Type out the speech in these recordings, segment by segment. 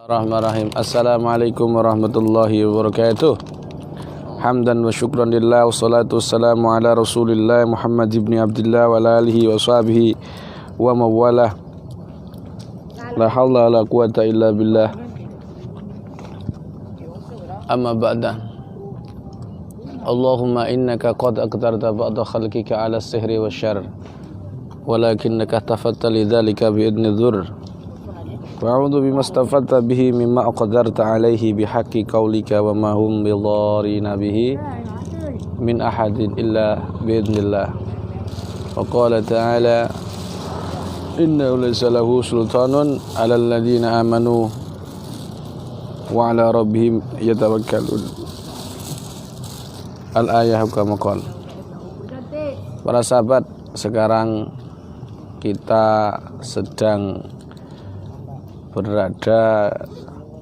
Bismillahirrahmanirrahim. Assalamualaikum warahmatullahi wabarakatuh. Hamdan wa syukran lillah, wassalatu wassalamu ala rasulillah Muhammad ibn Abdullah wa ala alihi wa sahbihi wa mawalah. La hawla la quwata illa billah. Amma ba'da. Allahumma innaka qad aqtarta ba'da khalqika ala sihri wa syarr, walakinnaka tafatta lidzalika bi'idni dzurr. Wa'udhu bimastafadta bihi mimma aqdarta alaihi bihaqqi qawlika wa ma hum bidharina bihi min ahadin illa biidnillah. Wa qala ta'ala innahu laysa lahu sultanun 'alal ladzina amanu wa 'ala rabbihim yatawakkalun. Al-ayah kama qala. Para sahabat, sekarang kita sedang berada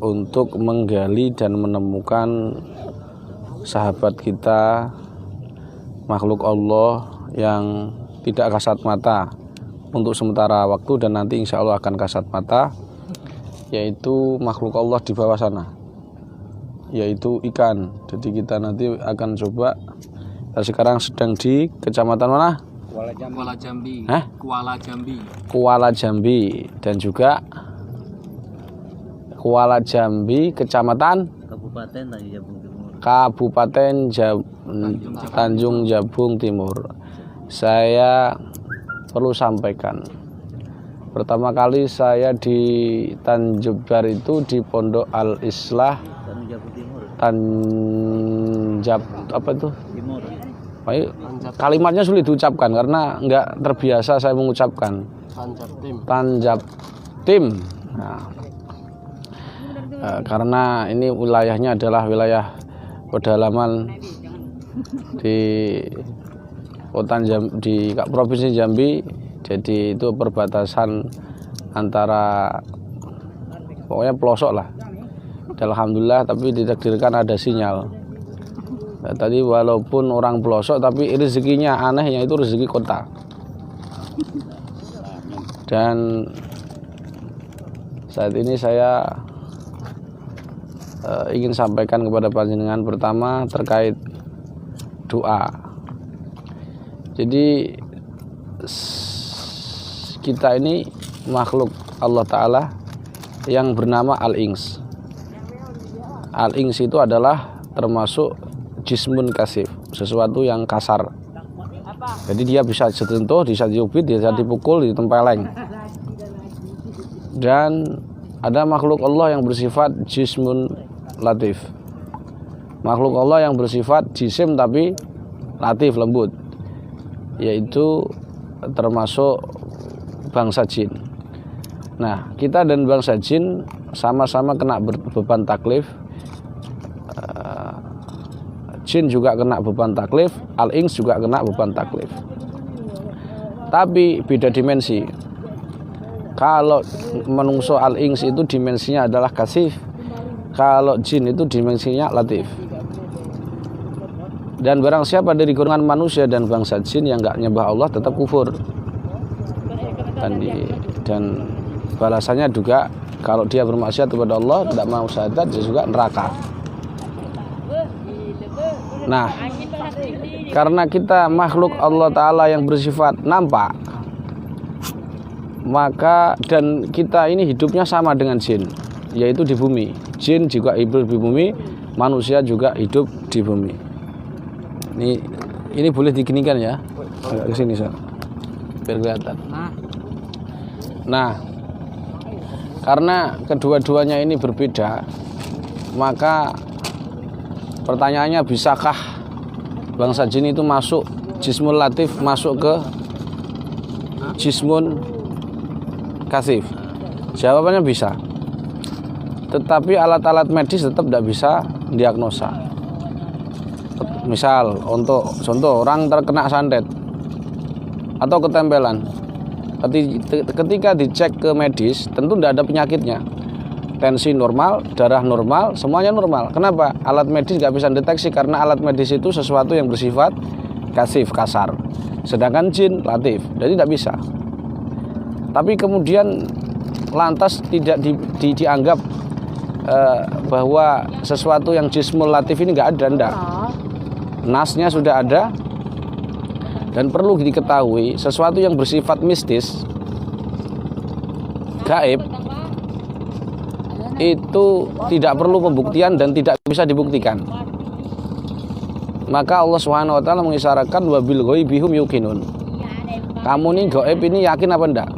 untuk menggali dan menemukan sahabat kita, makhluk Allah yang tidak kasat mata untuk sementara waktu dan nanti insya Allah akan kasat mata, yaitu makhluk Allah di bawah sana, yaitu ikan. Jadi kita nanti akan coba. Sekarang sedang di kecamatan mana? Kuala Jambi. Kuala Jambi dan juga Kuala Jambi, kecamatan Kabupaten Tanjung Jabung Timur. Saya perlu sampaikan, pertama kali saya di Tanjung Bar itu di Pondok Al Islah Tanjab apa itu? Kalimatnya sulit diucapkan karena enggak terbiasa saya mengucapkan. Tanjab Tim. Nah, karena ini wilayahnya adalah wilayah pedalaman di kota Jambi, di provinsi Jambi, jadi itu perbatasan antara pokoknya pelosok lah. Alhamdulillah, tapi ditakdirkan ada sinyal. Nah, tadi walaupun orang pelosok tapi rezekinya anehnya itu rezeki kota. Dan saat ini saya ingin sampaikan kepada panjenengan pertama terkait doa. Jadi kita ini makhluk Allah Ta'ala yang bernama Al-Ings. Al-Ings itu adalah termasuk jismun kasif, sesuatu yang kasar. Jadi dia bisa disentuh, bisa diubit, bisa dipukul, ditempeleng. Dan ada makhluk Allah yang bersifat jismun latif. Makhluk Allah yang bersifat jisim tapi latif, lembut, yaitu termasuk bangsa jin. Nah, kita dan bangsa jin sama-sama kena beban taklif. Jin juga kena beban taklif, Al-Ings juga kena beban taklif. Tapi beda dimensi. Kalau menungso Al-Ings itu dimensinya adalah kasif, kalau jin itu dimensinya latif. Dan barang siapa dari golongan manusia dan bangsa jin yang enggak nyembah Allah tetap kufur. Dan balasannya juga kalau dia bermaksiat kepada Allah, tidak mau syahadat, dia juga neraka. Nah, karena kita makhluk Allah Ta'ala yang bersifat nampak, maka dan kita ini hidupnya sama dengan jin, yaitu di bumi. Jin juga hidup di bumi, manusia juga hidup di bumi. Ini boleh diginikan ya, agak kesini so, biar kelihatan. Nah, karena kedua-duanya ini berbeda, maka pertanyaannya, bisakah bangsa jin itu masuk jismun latif, masuk ke jismun kasif? Jawabannya bisa. Tetapi alat-alat medis tetap tidak bisa diagnosa. Misal untuk contoh orang terkena santet atau ketempelan, ketika dicek ke medis tentu tidak ada penyakitnya, tensi normal, darah normal, semuanya normal. Kenapa? Alat medis nggak bisa deteksi karena alat medis itu sesuatu yang bersifat kasif, kasar. Sedangkan jin latif, jadi tidak bisa. Tapi kemudian lantas tidak dianggap bahwa sesuatu yang jismul latif ini nggak ada, enggak. Nasnya sudah ada. Dan perlu diketahui sesuatu yang bersifat mistis, gaib, itu tidak perlu pembuktian dan tidak bisa dibuktikan. Maka Allah Subhanahu wa taala mengisyaratkan wabil ghaibi hum yuqinun. Kamu nih gaib ini yakin apa enggak?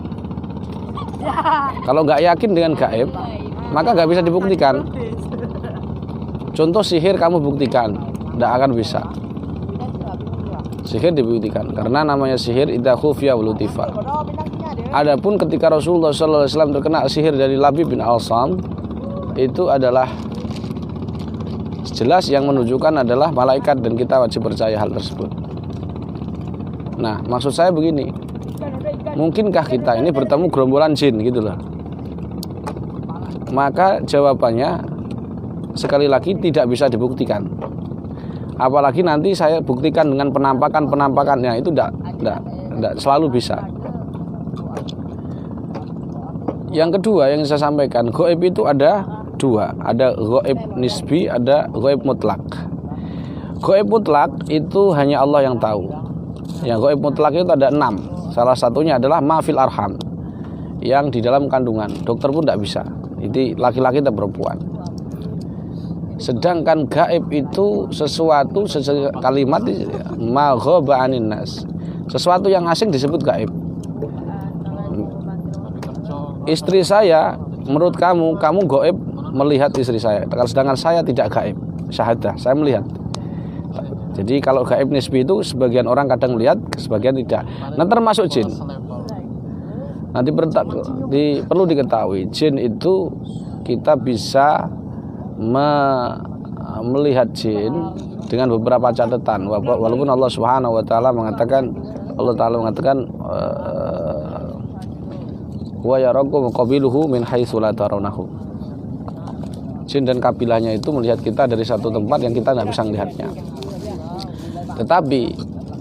Kalau nggak yakin dengan gaib, maka nggak bisa dibuktikan. Contoh sihir kamu buktikan, enggak akan bisa. Sihir dibuktikan karena namanya sihir idza khufiya walutifa. Adapun ketika Rasulullah SAW terkena sihir dari Labib bin Al-Sam, itu adalah jelas yang menunjukkan adalah malaikat dan kita wajib percaya hal tersebut. Nah, maksud saya begini, mungkinkah kita ini bertemu gerombolan jin gitu loh? Maka jawabannya sekali lagi tidak bisa dibuktikan. Apalagi nanti saya buktikan dengan penampakannya, itu tidak selalu bisa. Yang kedua yang saya sampaikan, gaib itu ada dua, ada gaib nisbi, ada gaib mutlak. Gaib mutlak itu hanya Allah yang tahu. Yang gaib mutlak itu ada 6. Salah satunya adalah mafil arham, yang di dalam kandungan. Dokter pun tidak bisa. Itu laki-laki atau perempuan. Sedangkan gaib itu sesuatu kalimat ma ghaba anin nas. Sesuatu yang asing disebut gaib. Istri saya, menurut kamu gaib melihat istri saya. Sedangkan saya tidak gaib, syahadah, saya melihat. Jadi kalau gaib nisbi itu sebagian orang kadang melihat, sebagian tidak. Nah, termasuk jin. Nanti perlu diketahui, jin itu kita bisa melihat jin dengan beberapa catatan. Walaupun Allah Subhanahu wa taala mengatakan wa yarakum qabiluhu min haitsu la tarawnahu. Jin dan kabilahnya itu melihat kita dari satu tempat yang kita tidak bisa melihatnya. Tetapi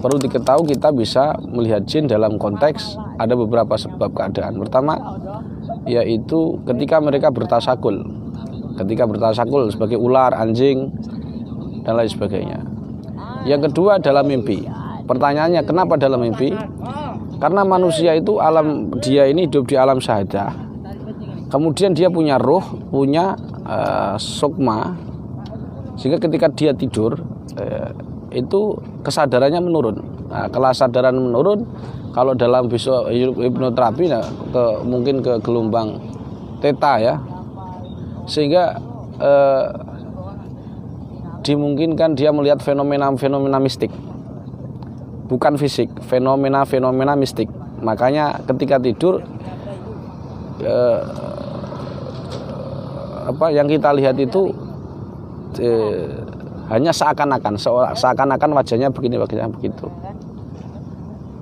perlu diketahui kita bisa melihat jin dalam konteks ada beberapa sebab keadaan. Pertama, yaitu ketika mereka bertasakul. Ketika bertasakul sebagai ular, anjing, dan lain sebagainya. Yang kedua dalam mimpi. Pertanyaannya kenapa dalam mimpi? Karena manusia itu dia ini hidup di alam syahadah. Kemudian dia punya ruh, punya sukma. Sehingga ketika dia tidur, itu kesadarannya menurun. Nah, kesadaran menurun kalau dalam hipnoterapi mungkin ke gelombang theta ya. Sehingga dimungkinkan dia melihat fenomena-fenomena mistik, bukan fisik, fenomena-fenomena mistik. Makanya ketika tidur yang kita lihat itu hanya seakan-akan wajahnya begini, wajahnya begitu.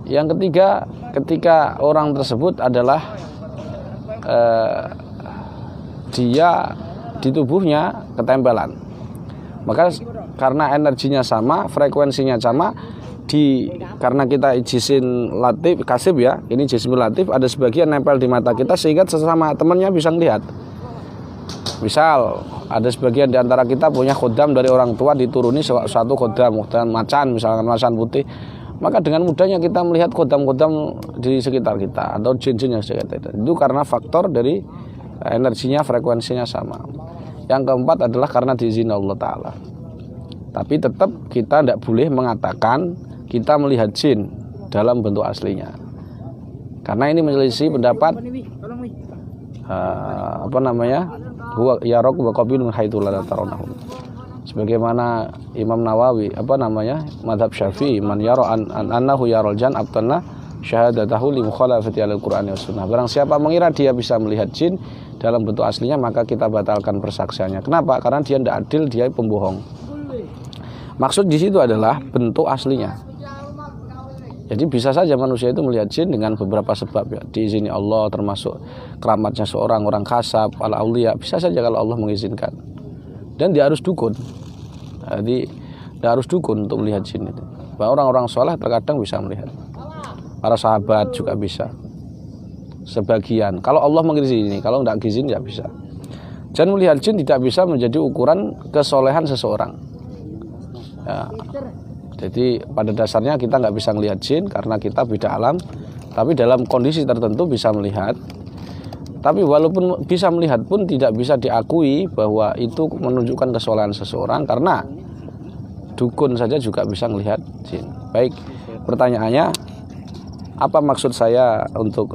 Yang ketiga, ketika orang tersebut adalah dia di tubuhnya ketempelan. Maka karena energinya sama, frekuensinya sama, karena kita jisim latif kasib ya, ini jisim latif, ada sebagian nempel di mata kita sehingga sesama temannya bisa melihat. Misal ada sebagian di antara kita punya khodam dari orang tua, dituruni suatu khodam macan, misalkan macan putih, maka dengan mudahnya kita melihat khodam-khodam di sekitar kita atau jin-jin yang sekitar kita. Itu karena faktor dari energinya, frekuensinya sama. Yang keempat adalah karena diizin Allah Ta'ala. Tapi tetap kita tidak boleh mengatakan kita melihat jin dalam bentuk aslinya, karena ini menyelisih pendapat huwa yaraku wa qabilun haitsu la tarawnahu. Sebagaimana Imam Nawawi mazhab Syafi'i, man yara annahu yaral jan abtana syahadatahu li mukhalafati al-Qur'ani was sunnah. Barang siapa mengira dia bisa melihat jin dalam bentuk aslinya, maka kita batalkan persaksiannya. Kenapa? Karena dia tidak adil, dia pembohong. Maksud di situ adalah bentuk aslinya. Jadi bisa saja manusia itu melihat jin dengan beberapa sebab ya. Diizini Allah, termasuk keramatnya seorang orang kasab, al-auliya. Bisa saja kalau Allah mengizinkan. Dan dia harus dukun. Jadi dia harus dukun untuk melihat jin itu. Bahwa orang-orang soleh terkadang bisa melihat. Para sahabat juga bisa. Sebagian. Kalau Allah mengizinkan, kalau tidak izin ya bisa. Dan melihat jin tidak bisa menjadi ukuran kesolehan seseorang. Ya. Jadi pada dasarnya kita nggak bisa melihat jin karena kita beda alam. Tapi dalam kondisi tertentu bisa melihat. Tapi walaupun bisa melihat pun tidak bisa diakui bahwa itu menunjukkan kesolehan seseorang, karena dukun saja juga bisa melihat jin. Baik, pertanyaannya, apa maksud saya untuk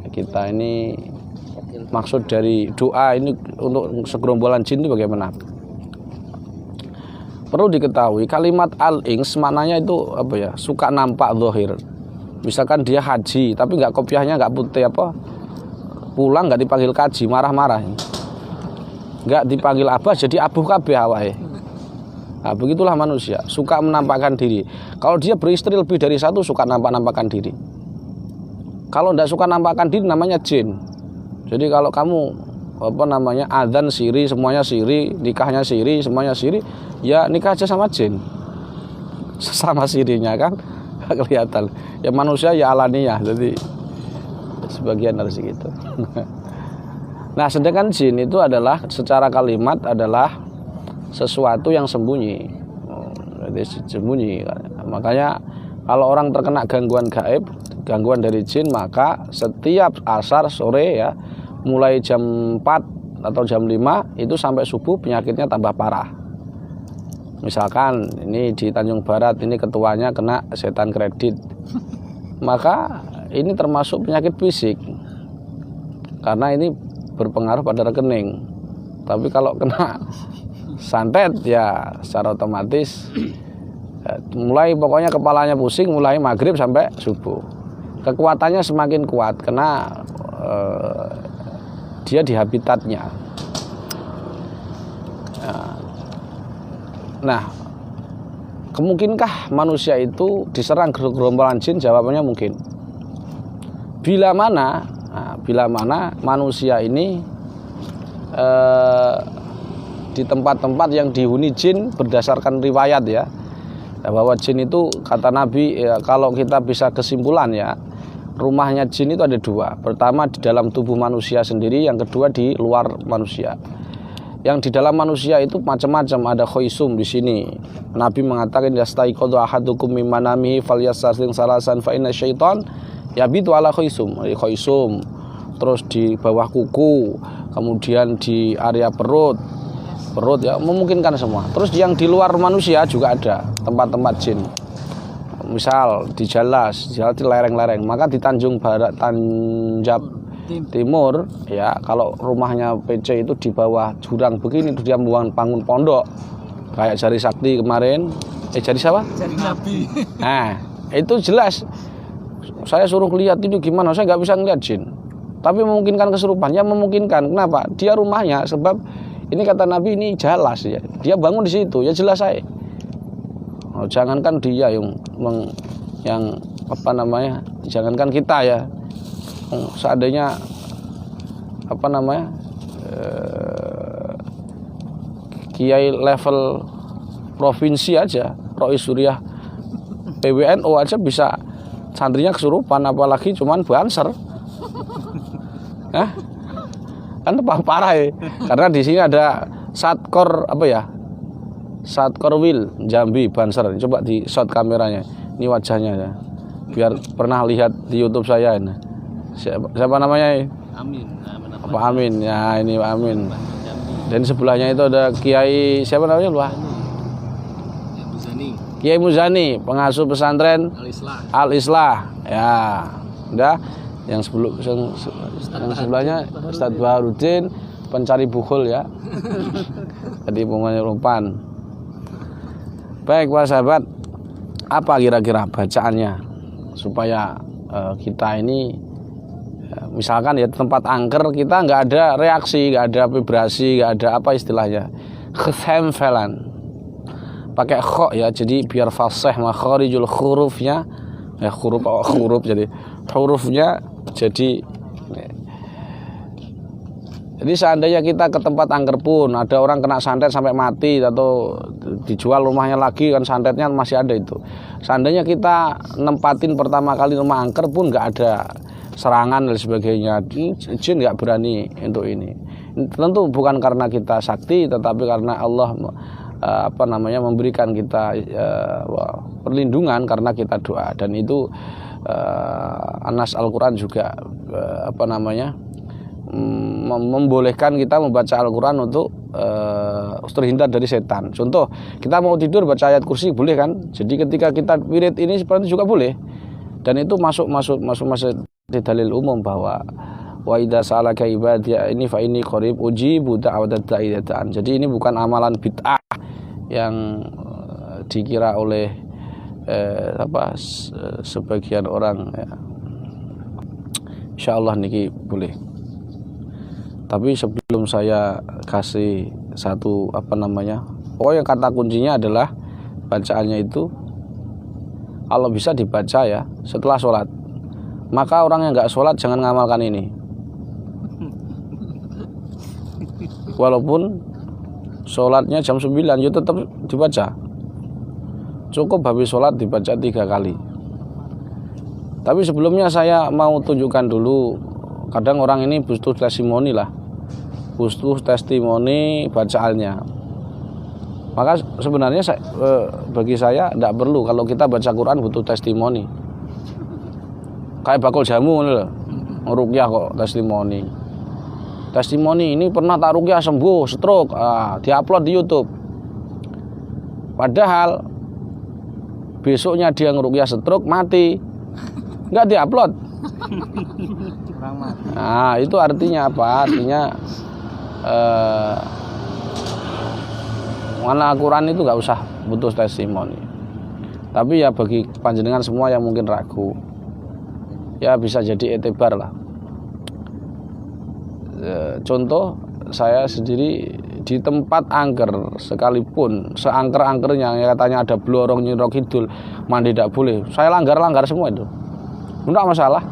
kita ini, maksud dari doa ini untuk segerombolan jin itu bagaimana? Perlu diketahui kalimat al-ings maknanya itu suka nampak zahir. Misalkan dia haji tapi nggak kopiahnya nggak putih pulang nggak dipanggil kaji, marah-marah. Nggak dipanggil abah jadi abuh kabeh awake. Nah, begitulah manusia, suka menampakkan diri. Kalau dia beristri lebih dari satu, suka nampak-nampakkan diri. Kalau tidak suka nampakkan diri, namanya jin. Jadi kalau kamu adzan siri, semuanya siri, nikahnya siri, semuanya siri, ya nikah aja sama jin. Sama sirinya kan kelihatan. Ya manusia ya alaniyah, jadi sebagian dari segitu. Nah, sedangkan jin itu adalah secara kalimat adalah sesuatu yang sembunyi. Jadi sembunyi. Makanya kalau orang terkena gangguan gaib, gangguan dari jin, maka setiap asar sore ya, mulai jam 4 atau jam 5 itu sampai subuh penyakitnya tambah parah. Misalkan ini di Tanjung Barat, ini ketuanya kena setan kredit, maka ini termasuk penyakit fisik karena ini berpengaruh pada rekening. Tapi kalau kena santet ya secara otomatis mulai pokoknya kepalanya pusing mulai maghrib sampai subuh. Kekuatannya semakin kuat karena dia di habitatnya. Nah, kemungkinkah manusia itu diserang gerombolan jin? Jawabannya mungkin. Bila mana manusia ini di tempat-tempat yang dihuni jin berdasarkan riwayat ya, bahwa jin itu kata Nabi ya, kalau kita bisa kesimpulan ya, rumahnya jin itu ada dua. Pertama di dalam tubuh manusia sendiri, yang kedua di luar manusia. Yang di dalam manusia itu macam-macam, ada khoisum di sini. Nabi mengatakan yastaiqadhu ahadukum min manamihi falyastasling salasan fa inna syaitan yabitu ala khoisum. Khoisum terus di bawah kuku, kemudian di area perut ya, memungkinkan semua. Terus yang di luar manusia juga ada tempat-tempat jin. Misal di Jalas di lereng-lereng, maka di Tanjung Barat, Tanjab Timur ya, kalau rumahnya PC itu di bawah jurang begini, itu dia bangun pondok kayak Jari Sakti kemarin, Jari siapa? Jari Nabi. Nah, itu jelas saya suruh lihat ini gimana, saya nggak bisa ngeliat jin, tapi memungkinkan kesurupan. Ya memungkinkan. Kenapa? Dia rumahnya, sebab ini kata Nabi ini Jalas ya, dia bangun di situ, ya jelas saya. Jangankan dia jangankan kita ya, seandainya kiai level provinsi aja, Rois Suriah PWNU aja bisa santrinya kesurupan, apalagi cuman banser. Kan parah ya, karena di sini ada Satkor Satkorwil Jambi Banser. Coba di shot kameranya, ini wajahnya ya, biar pernah lihat di YouTube saya ini. Siapa namanya? Amin. Pak Amin. Ya, ini Pak Amin. Dan sebelahnya itu ada Kiai siapa namanya lupa? Kiai Muzani, pengasuh pesantren Al-Islah. Ya, udah. Yang sebelahnya Ustadz Baharudin, pencari bukhul ya. Jadi pokoknya rumpan. Baik Pak sahabat, apa kira-kira bacaannya supaya kita ini misalkan ya tempat angker kita nggak ada reaksi, nggak ada vibrasi, nggak ada apa istilahnya kesempelan, pakai kho ya, jadi biar fasih makharijul hurufnya ya, huruf jadi hurufnya jadi seandainya kita ke tempat angker pun ada orang kena santet sampai mati atau dijual rumahnya lagi, kan santetnya masih ada itu. Seandainya kita nempatin pertama kali rumah angker pun nggak ada serangan dan sebagainya, jin nggak berani untuk ini. tentu bukan karena kita sakti, tetapi karena Allah memberikan kita perlindungan karena kita doa. Dan itu Anas Al-Quran juga membolehkan kita membaca Al-Quran untuk terhindar dari setan. Contoh, kita mau tidur baca ayat kursi boleh kan? Jadi ketika kita wirid ini seperti itu juga boleh. Dan itu masuk di dalil umum bahwa wa idza salaka ibadi ini fa inni qarib ujibu da'watad da'i da'an. Jadi ini bukan amalan bid'ah yang dikira oleh sebagian orang ya. Insyaallah niki boleh. Tapi sebelum saya kasih satu yang kata kuncinya adalah bacaannya itu kalau bisa dibaca ya setelah sholat. Maka orang yang nggak sholat jangan ngamalkan ini. Walaupun sholatnya jam 9 ya tetap dibaca. Cukup habis sholat dibaca 3 kali. Tapi sebelumnya saya mau tunjukkan dulu. Kadang orang ini butuh testimoni lah. Butuh testimoni bacaannya. Maka sebenarnya bagi saya tidak perlu kalau kita baca Quran butuh testimoni. Kayak bakul jamu loh, ruqyah kok testimoni. Testimoni ini pernah tak ruqyah sembuh stroke, diupload di YouTube. Padahal besoknya dia ngeruqyah stroke mati, nggak diupload. Nah itu artinya apa? Artinya mana Al-Quran itu nggak usah butuh testimoni. Tapi ya bagi panjenengan semua yang mungkin ragu, ya bisa jadi etibar lah. Contoh saya sendiri di tempat angker sekalipun seangker-angkernya yang katanya ada blorong Nyiro Kidul mandi tidak boleh, saya langgar semua itu, enggak masalah.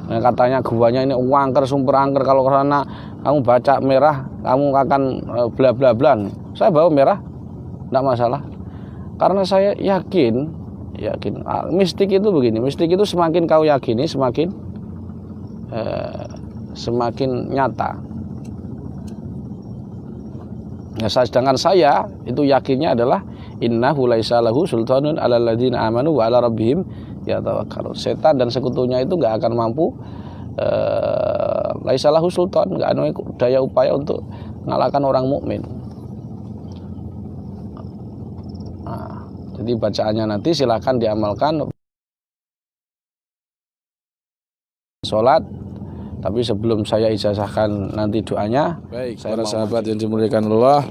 Yang katanya guanya ini angker sumber angker, kalau ke sana kamu baca merah kamu akan bla bla bla, saya bawa merah enggak masalah. Karena saya yakin mistik itu begini, mistik itu semakin kau yakini semakin nyata. Nah, sedangkan saya itu yakinnya adalah innahu laisa lahu sultanun 'alal ladzina amanu wa 'ala rabbihim yatawakkalun. Setan dan sekutunya itu enggak akan mampu laisa lahu sultan, enggak ada daya upaya untuk mengalahkan orang mukmin. Nah, jadi bacaannya nanti silakan diamalkan sholat. Tapi sebelum saya ijazahkan nanti doanya, baik para sahabat yang dimuliakan Allah,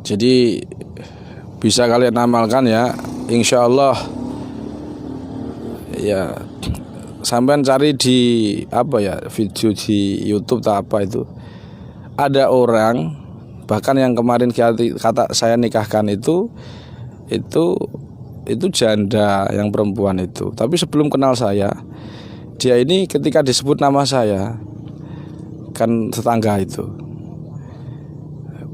jadi bisa kalian amalkan ya, insya Allah ya. Sampai cari di video di YouTube tak apa itu, ada orang bahkan yang kemarin kata saya nikahkan itu janda yang perempuan itu. Tapi sebelum kenal saya, dia ini ketika disebut nama saya kan tetangga itu,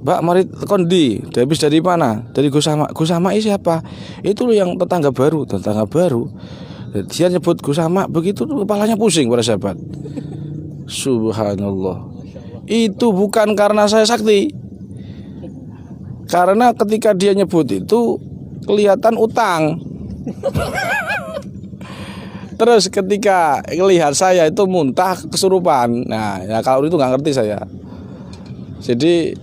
Mbak mari kondi, habis dari mana? Dari Gusama. Gusama ini siapa? Itu loh yang tetangga baru. Dia nyebut Gusama begitu kepalanya pusing para sahabat. Subhanallah. Itu bukan karena saya sakti. Karena ketika dia nyebut itu kelihatan utang. Terus ketika melihat saya itu muntah kesurupan. Nah, ya kalau itu nggak ngerti saya. Jadi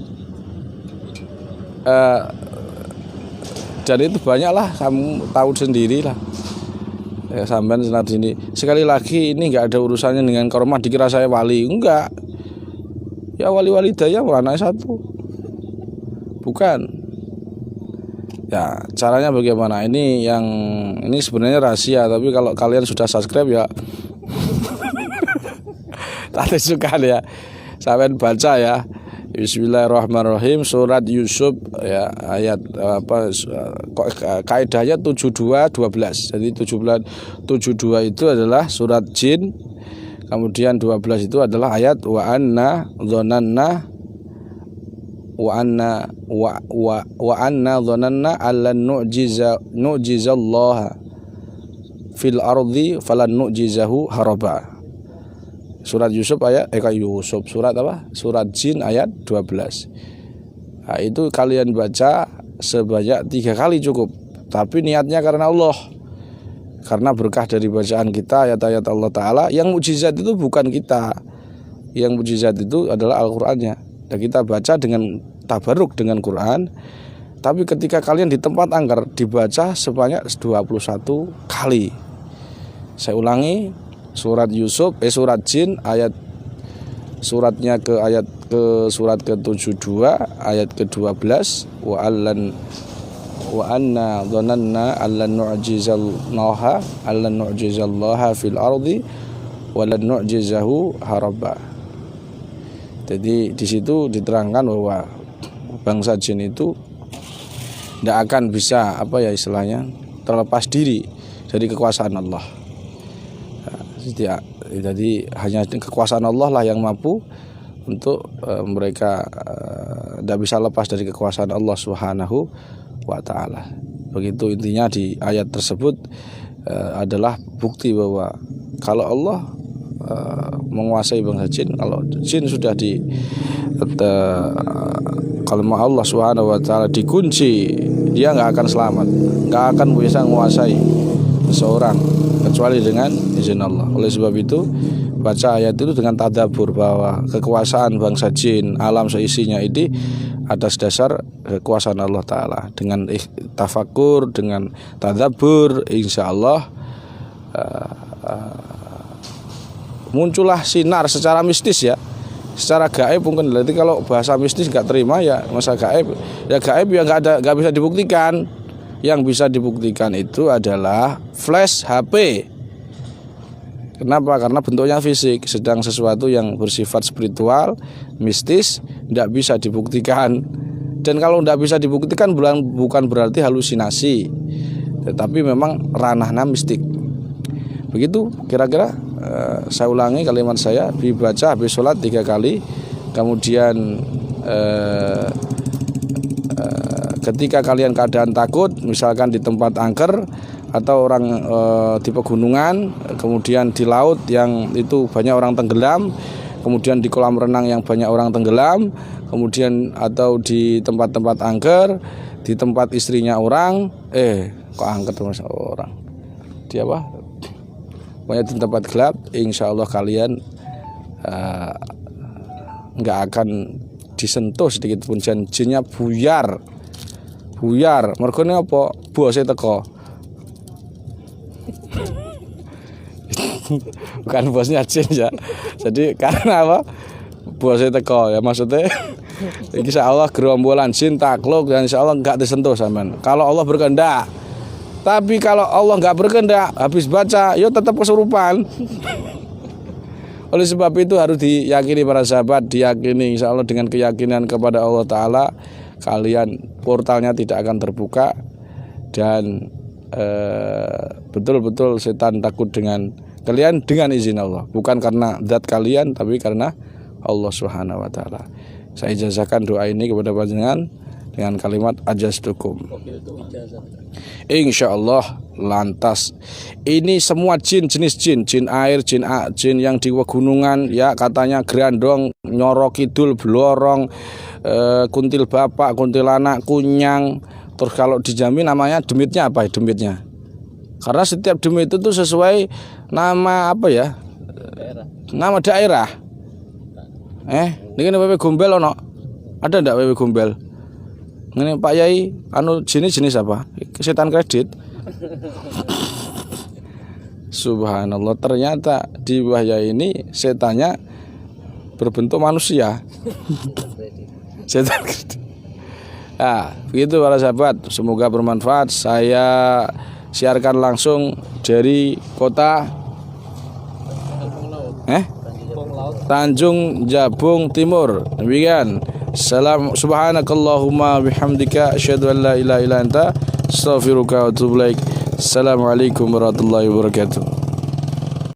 dan itu banyaklah, kamu tahu sendirilah. Ya sampean senat ini. Sekali lagi ini nggak ada urusannya dengan karomah dikira saya wali, enggak. Ya wali-wali daya anaknya satu. Bukan. Ya, caranya bagaimana? Ini sebenarnya rahasia, tapi kalau kalian sudah subscribe ya tak suka ya. Sampai baca ya. Bismillahirrahmanirrahim, surat Yusuf ya, ayat kaidahnya 72:12. Jadi 72 itu adalah surat jin. Kemudian 12 itu adalah ayat wa anna dzananna allan nu'jizallaha fil ardi falan nu'jizahu haraba. Surat Yusuf surat apa? Surat Jin ayat 12. Nah, itu kalian baca sebanyak 3 kali cukup. Tapi niatnya karena Allah. Karena berkah dari bacaan kita ayat-ayat Allah Ta'ala. Yang mukjizat itu bukan kita. Yang mukjizat itu adalah Al-Qur'annya. Dan kita baca dengan tabaruk dengan Quran. Tapi ketika kalian di tempat angker dibaca sebanyak 21 kali. Saya ulangi, surat Jin suratnya surat ke-72 ayat ke-12 wa anna dhananna allan nu'jizallaha fil ardi wa lan nu'jizahu haraba. Jadi di situ diterangkan bahwa bangsa jin itu tidak akan bisa terlepas diri dari kekuasaan Allah. Jadi hanya kekuasaan Allah lah yang mampu untuk mereka tidak bisa lepas dari kekuasaan Allah Subhanahu wa Ta'ala. Begitu intinya di ayat tersebut adalah bukti bahwa kalau Allah menguasai bangsa jin, kalau jin sudah kalau Allah Subhanahu wa Ta'ala dikunci, dia nggak akan selamat, nggak akan bisa menguasai seseorang kecuali dengan izin Allah. Oleh sebab itu baca ayat itu dengan tadabbur bahwa kekuasaan bangsa jin, alam seisinya ini atas dasar kekuasaan Allah Ta'ala. Dengan tafakur, dengan tadabbur, insya Allah muncullah sinar secara mistis ya. Secara gaib mungkin, berarti kalau bahasa mistis nggak terima ya masa gaib ya nggak bisa dibuktikan. Yang bisa dibuktikan itu adalah flash HP. Kenapa? Karena bentuknya fisik. Sedang sesuatu yang bersifat spiritual, mistis, tidak bisa dibuktikan. Dan kalau tidak bisa dibuktikan bukan berarti halusinasi, tetapi memang ranahnya mistik. Begitu kira-kira. Saya ulangi kalimat saya, dibaca habis sholat 3 kali. Kemudian ketika kalian keadaan takut, misalkan di tempat angker atau orang di pegunungan, kemudian di laut yang itu banyak orang tenggelam, kemudian di kolam renang yang banyak orang tenggelam, kemudian atau di tempat-tempat angker, di tempat istrinya orang, kok angker terus orang, di apa? Pokoknya di tempat gelap, insya Allah kalian nggak akan disentuh sedikit pun. Jinnya buyar. Mergone apa? Bose teko. Bukan bosnya jin ya. Jadi karena apa? Bose teko ya, maksudnya insya Allah gerombolan jin takluk dan insya Allah nggak disentuh sampean. Kalau Allah berkehendak. Tapi kalau Allah nggak berkehendak, habis baca, ya tetap kesurupan. Oleh sebab itu harus diyakini para sahabat, diyakini insya Allah dengan keyakinan kepada Allah Ta'ala, kalian portalnya tidak akan terbuka dan betul-betul setan takut dengan kalian dengan izin Allah, bukan karena zat kalian, tapi karena Allah Subhanahu wa Ta'ala. Saya ijazahkan doa ini kepada panjenengan dengan kalimat ajastukum. Insya Allah lantas ini semua jenis jin air, jin yang di pegunungan ya, katanya gerandong, nyorok kidul, blorong, kuntil bapak, kuntilanak, kunyang. Terus kalau dijamin namanya demitnya apa ya demitnya? Karena setiap demit itu tuh sesuai nama apa ya? Nama daerah. Ini kan WW Gombel ono. Ada ndak WW Gombel? Ini Pak Yai, jenis apa? Setan kredit. Subhanallah, ternyata di Wahya ini setannya berbentuk manusia. Setan kredit. Nah, begitu para sahabat, semoga bermanfaat. Saya siarkan langsung dari kota Tanjung Jabung Timur. Demikian. Subhanakallahumma bihamdika asyhadu an la ilaha illa anta astaghfiruka wa atubu ilaik. Assalamualaikum warahmatullahi wabarakatuh.